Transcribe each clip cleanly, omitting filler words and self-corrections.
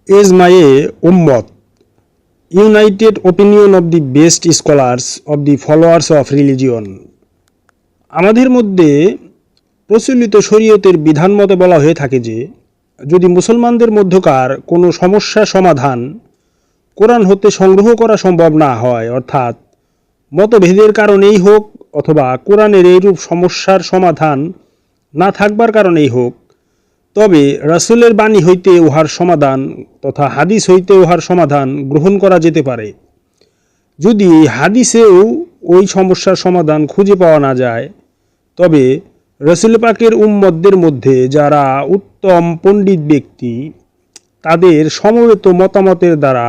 Ejma-e Ummat, united opinion of the best scholars of the followers of religion। আমাদের মধ্যে প্রচলিত শরীয়তের বিধান মতে বলা হয়ে থাকে যে যদি মুসলমানদের মধ্যকার কোনো সমস্যা সমাধান কোরআন হতে সংগ্রহ করা সম্ভব না হয়, অর্থাৎ মতভেদের কারণেই হোক অথবা কোরআনের এইরূপ সমস্যার সমাধান না থাকবার কারণেই হোক, তবে রাসূলের বাণী হইতে উহার সমাধান তথা হাদিস হইতে উহার সমাধান গ্রহণ করা যেতে পারে। যদি হাদিসেও ওই সমস্যার সমাধান খুঁজে পাওয়া না যায়, তবে রাসূল পাকের উম্মতদের মধ্যে যারা উত্তম পণ্ডিত ব্যক্তি, তাদের সমবেত মতামতের দ্বারা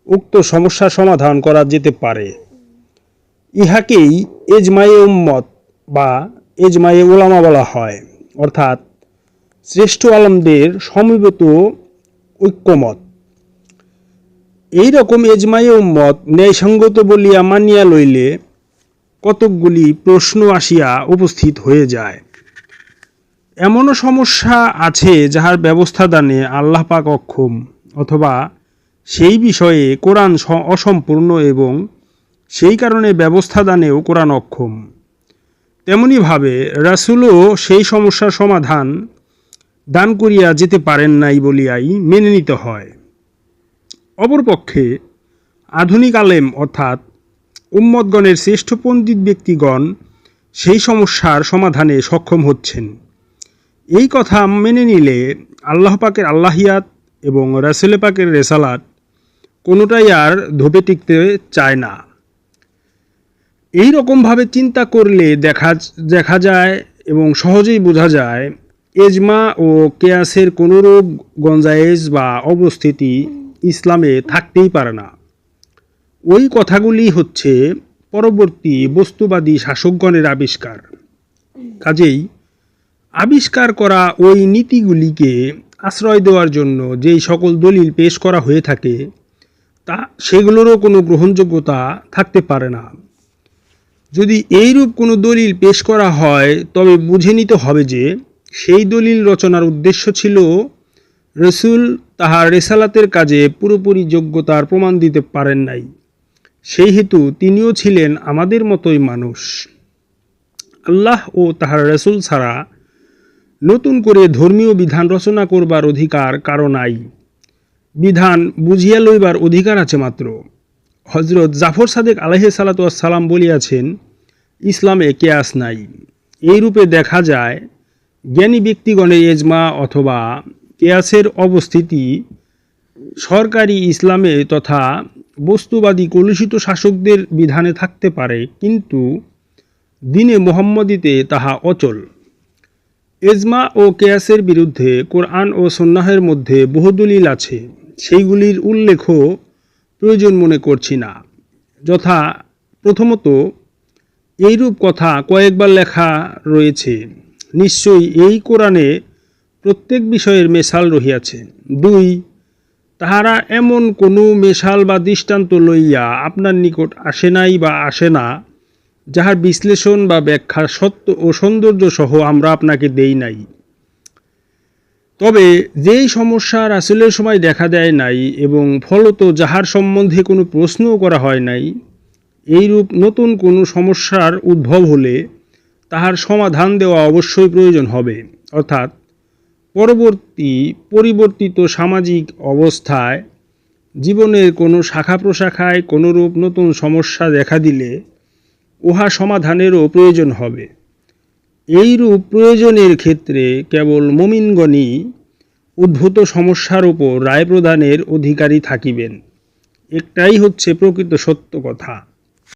উক্ত সমস্যার সমাধান করা যেতে পারে। ইহাকেই এজমায়ে উম্মত বা এজমায়ে উলামা বলা হয়, অর্থাৎ শ্রেষ্ঠ আলেমদের সমবেত ঐক্যমত। এই রকম এজমায়ে উম্মত ন্যায়সঙ্গত বলিয়া মানিয়া লইলে কতকগুলি প্রশ্ন আসিয়া উপস্থিত হয়ে যায়। এমনও সমস্যা আছে যাহার ব্যবস্থা দানে আল্লাহ পাক অক্ষম, অথবা সেই বিষয়ে কোরআন অসম্পূর্ণ এবং সেই কারণে ব্যবস্থা দানেও কোরআন অক্ষম। তেমনিভাবে রাসূলও সেই সমস্যার সমাধান দান করিয়া যেতে পারেন নাই বলিয়াই মেনে নিতে হয়। অপরপক্ষে আধুনিক আলেম অর্থাৎ উম্মতগণের শ্রেষ্ঠ পণ্ডিত ব্যক্তিগণ সেই সমস্যার সমাধানে সক্ষম হচ্ছেন। এই কথা মেনে নিলে আল্লাহ পাকের আল্লাহিয়াত এবং রাসূল পাকের রেসালাত কোনোটাই আর ধোপে টিকতে চায় না। এই রকমভাবে চিন্তা করলে দেখা যায় এবং সহজেই বোঝা যায় এজমা ও কেয়াসের কোনোরূপ গঞ্জায়েজ বা অবস্থিতি ইসলামে থাকতেই পারে না। ওই কথাগুলি হচ্ছে পরবর্তী বস্তুবাদী শাসকগণের আবিষ্কার। কাজেই আবিষ্কার করা ওই নীতিগুলিকে আশ্রয় দেওয়ার জন্য যেই সকল দলিল পেশ করা হয়ে থাকে, তা সেগুলোরও কোনো গ্রহণযোগ্যতা থাকতে পারে না। যদি এইরূপ কোনো দলিল পেশ করা হয়, তবে বুঝে নিতে হবে যে সেই দলিল রচনার উদ্দেশ্য ছিল রাসূল তাহার রেসালাতের কাজে পুরোপুরি যোগ্যতার প্রমাণ দিতে পারেন নাই। সেই হেতু তিনিও ছিলেন আমাদের মতোই মানুষ। আল্লাহ ও তাহার রাসূল ছাড়া নতুন করে ধর্মীয় বিধান রচনা করবার অধিকার কারো নাই। বিধান বুঝিয়া লইবার অধিকার আছে মাত্র। হযরত জাফর সাদেক আলাইহিস সালাতু ওয়াস সালাম বলিয়াছেন, ইসলামে কেয়াস নাই। এইরূপে দেখা যায় জ্ঞানী ব্যক্তিগণের এজমা অথবা কেয়াসের অবস্থিতি সরকারি ইসলামে তথা বস্তুবাদী কলুষিত শাসকদের বিধানে থাকতে পারে, কিন্তু দ্বীনে মুহাম্মদীতে তাহা অচল। এজমা ও কেয়াসের বিরুদ্ধে কোরআন ও সুন্নাহের মধ্যে বহু দলিল আছে, সেইগুলির উল্লেখও প্রয়োজন মনে করছি না। যথা প্রথমত, এইরূপ কথা কয়েকবার লেখা রয়েছে, নিশ্চয়ই এই কোরআনে প্রত্যেক বিষয়ের মেশাল রহিয়াছে। 2, তাহারা এমন কোনো মেশাল বা দৃষ্টান্ত লইয়া আপনার নিকট আসে নাই বা আসে না, যাহার বিশ্লেষণ বা ব্যাখ্যা সত্য ও সৌন্দর্য সহ আমরা আপনাকে দেই নাই। তবে যেই সমস্যা রাসূলের সময় দেখা দেয় নাই এবং ফলত যাহার সম্বন্ধে কোনো প্রশ্নও করা হয় নাই, এইরূপ নতুন কোনো সমস্যার উদ্ভব হলে তাহার সমাধান দেওয়া অবশ্যই প্রয়োজন হবে। অর্থাৎ পরিবর্তিত সামাজিক অবস্থায় জীবনের কোনো শাখা প্রশাখায় কোনোরূপ নতুন সমস্যা দেখা দিলে উহা সমাধানেরও প্রয়োজন হবে। এইরূপ প্রয়োজনের ক্ষেত্রে কেবল মুমিনগণই উদ্ভূত সমস্যার উপর রায় প্রদানের অধিকারী থাকিবেন। একটাই হচ্ছে প্রকৃত সত্য কথা।